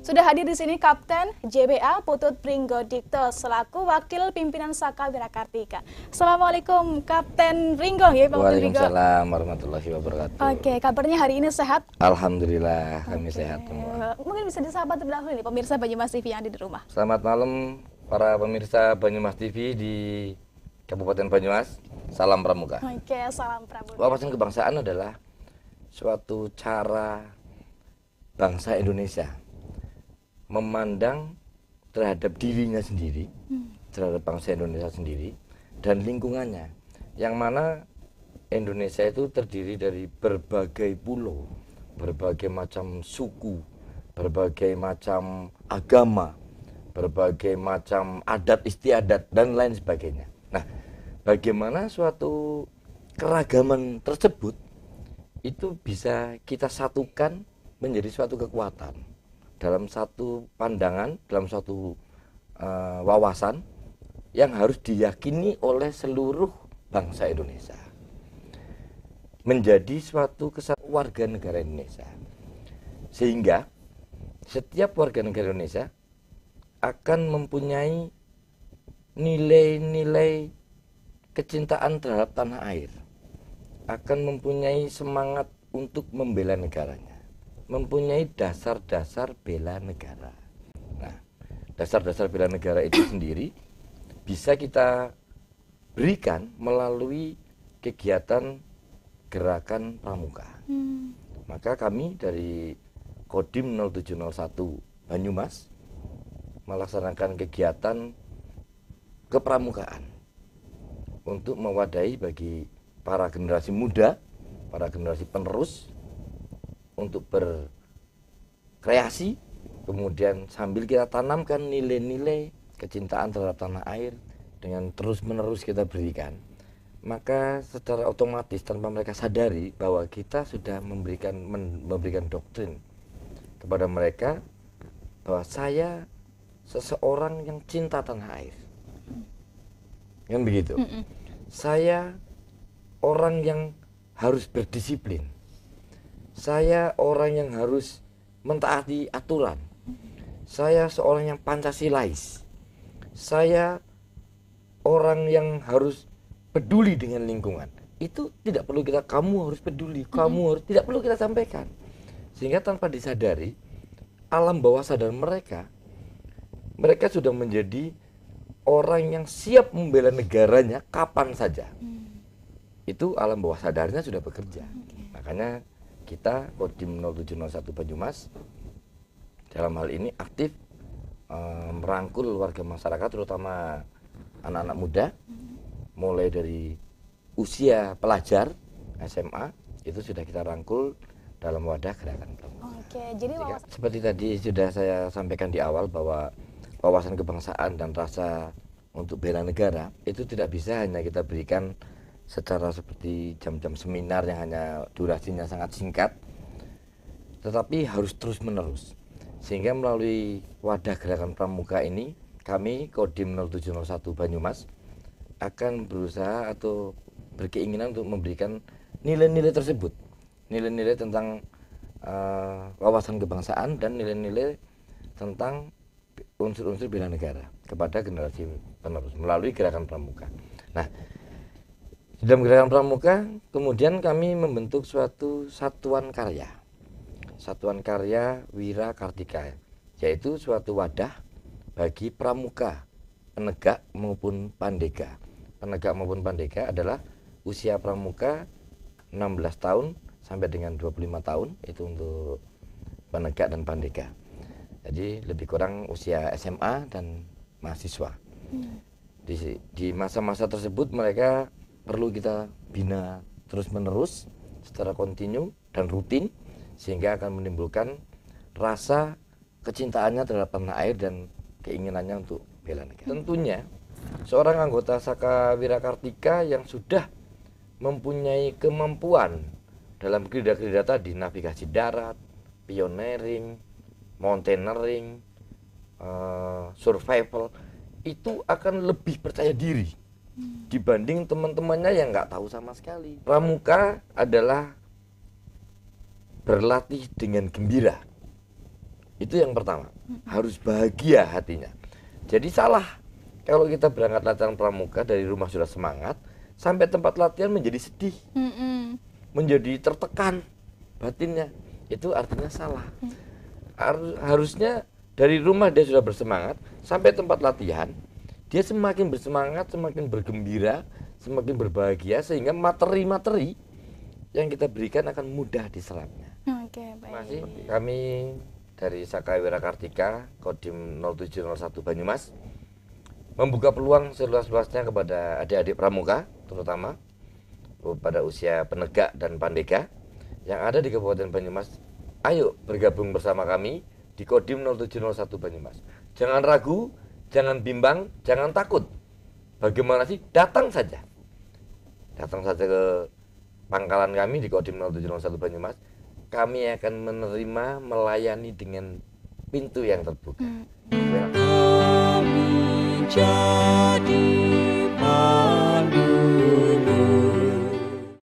Sudah hadir di sini Kapten JBA Putut Pringgodikto selaku Wakil Pimpinan Saka Wirakartika. Assalamualaikum Kapten Pringgo ya Pak Pringgo. Waalaikumsalam warahmatullahi wabarakatuh. Oke, kabarnya hari ini sehat? Alhamdulillah kami sehat semua. Mungkin bisa disapa terlebih dahulu nih pemirsa Banyumas TV yang ada di rumah. Selamat malam para pemirsa Banyumas TV di Kabupaten Banyumas. Salam Pramuka. Oke, salam Pramuka. Wawasan kebangsaan adalah suatu cara bangsa Indonesia memandang terhadap dirinya sendiri, terhadap bangsa Indonesia sendiri, dan lingkungannya. Yang mana Indonesia itu terdiri dari berbagai pulau, berbagai macam suku, berbagai macam agama, berbagai macam adat istiadat, dan lain sebagainya. Nah, bagaimana suatu keragaman tersebut itu bisa kita satukan menjadi suatu kekuatan dalam satu pandangan, dalam suatu wawasan yang harus diyakini oleh seluruh bangsa Indonesia menjadi suatu kesatuan warga negara Indonesia, sehingga setiap warga negara Indonesia akan mempunyai nilai-nilai kecintaan terhadap tanah air, akan mempunyai semangat untuk membela negaranya, mempunyai dasar-dasar bela negara. Nah, dasar-dasar bela negara itu sendiri bisa kita berikan melalui kegiatan gerakan pramuka. Maka kami dari Kodim 0701 Banyumas melaksanakan kegiatan kepramukaan untuk mewadahi bagi para generasi muda, para generasi penerus untuk berkreasi, kemudian sambil kita tanamkan nilai-nilai kecintaan terhadap tanah air dengan terus-menerus kita berikan, maka secara otomatis tanpa mereka sadari bahwa kita sudah memberikan doktrin kepada mereka bahwa saya seseorang yang cinta tanah air, kan begitu. Saya orang yang harus berdisiplin. Saya orang yang harus mentaati aturan. Saya seorang yang Pancasilais. Saya orang yang harus peduli dengan lingkungan. Itu tidak perlu kamu harus peduli, kamu harus, tidak perlu kita sampaikan. Sehingga tanpa disadari, alam bawah sadar mereka sudah menjadi orang yang siap membela negaranya kapan saja. Itu alam bawah sadarnya sudah bekerja. Makanya kita Kodim 0701 Banyumas dalam hal ini aktif merangkul warga masyarakat, terutama anak-anak muda, mulai dari usia pelajar SMA itu sudah kita rangkul dalam wadah gerakan pramuka. Oke, jadi seperti tadi sudah saya sampaikan di awal bahwa wawasan kebangsaan dan rasa untuk bela negara itu tidak bisa hanya kita berikan secara seperti jam-jam seminar yang hanya durasinya sangat singkat, tetapi harus terus-menerus. Sehingga melalui wadah gerakan pramuka ini, kami Kodim 0701 Banyumas akan berusaha atau berkeinginan untuk memberikan nilai-nilai tersebut, nilai-nilai tentang wawasan kebangsaan dan nilai-nilai tentang unsur-unsur bela negara kepada generasi penerus melalui gerakan pramuka. Nah, dalam gerakan pramuka kemudian kami membentuk suatu satuan karya Wirakartika, yaitu suatu wadah bagi pramuka, penegak maupun pandega. Penegak maupun pandega adalah usia pramuka 16 tahun sampai dengan 25 tahun, itu untuk penegak dan pandega. Jadi lebih kurang usia SMA dan mahasiswa. Di masa-masa tersebut mereka perlu kita bina terus-menerus secara kontinu dan rutin, sehingga akan menimbulkan rasa kecintaannya terhadap tanah air dan keinginannya untuk bela negara. Tentunya seorang anggota Saka Wirakartika yang sudah mempunyai kemampuan dalam krida-krida tadi, navigasi darat, pioneering, mountaineering, survival, itu akan lebih percaya diri dibanding teman-temannya yang nggak tahu sama sekali. Pramuka adalah berlatih dengan gembira, Itu yang pertama, harus bahagia hatinya. Jadi salah kalau kita berangkat latihan pramuka dari rumah sudah semangat, sampai tempat latihan menjadi sedih, menjadi tertekan batinnya. Itu artinya salah. Harusnya dari rumah dia sudah bersemangat, sampai tempat latihan, dia semakin bersemangat, semakin bergembira, semakin berbahagia, sehingga materi-materi yang kita berikan akan mudah diserapnya. Oke, baik. Masih kami dari Saka Wira Kartika, Kodim 0701 Banyumas, membuka peluang seluas-luasnya kepada adik-adik pramuka, terutama pada usia penegak dan pandega yang ada di Kabupaten Banyumas. Ayo bergabung bersama kami di Kodim 0701 Banyumas. Jangan ragu, jangan bimbang, jangan takut. Bagaimana sih? Datang saja. Datang saja ke pangkalan kami di Kodim 0701 Banyumas. Kami akan menerima, melayani dengan pintu yang terbuka.